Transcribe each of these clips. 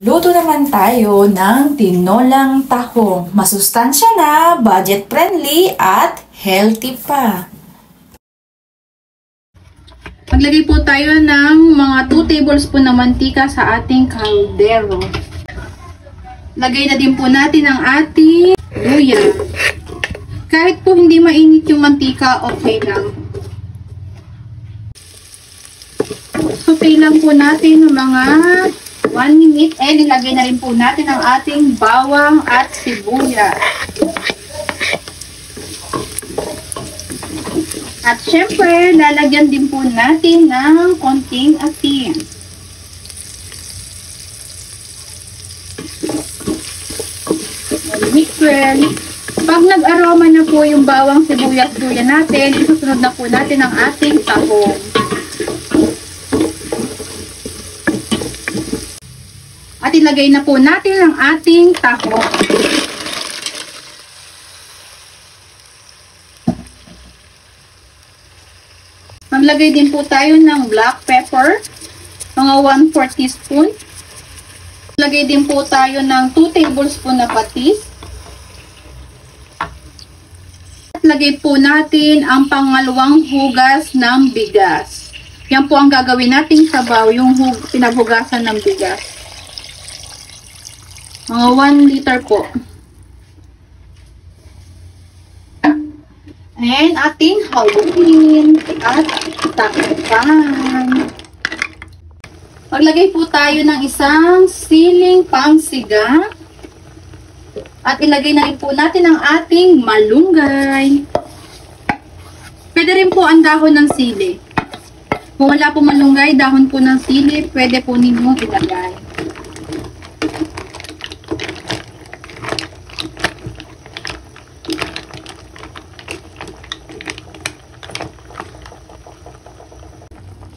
Luto naman tayo ng tinolang tahong. Masustansya na, budget-friendly, at healthy pa. Maglagay po tayo ng mga 2 tablespoon na mantika sa ating kaldero. Lagay na din po natin ang ating luya. Kahit po hindi mainit yung mantika, okay lang. Saute lang po natin ng mga 1 minute, and ilagay na rin po natin ang ating bawang at sibuyas. At syempre, lalagyan din po natin ng konting asin. Mix well. Pag nag-aroma na po yung bawang, sibuyas, luya natin, isusunod na po natin ang ating tahong. At ilagay na po natin ang ating tahong. Maglagay din po tayo ng black pepper, mga 1/4 teaspoon. Lagay din po tayo ng 2 tablespoon na patis. At lagay po natin ang pangalawang hugas ng bigas. Yan po ang gagawin nating sabaw, yung pinaghugasan ng bigas. Mga 1 liter po. And ating haluin at takpan. Maglagay po tayo ng isang siling pangsiga. At ilagay na rin po natin ang ating malunggay. Pwede rin po ang dahon ng sili. Kung wala po malunggay, dahon po ng sili, pwede po ninyong ilagay.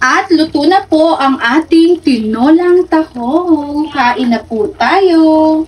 At luto na po ang ating tinolang tahong. Kain na po tayo.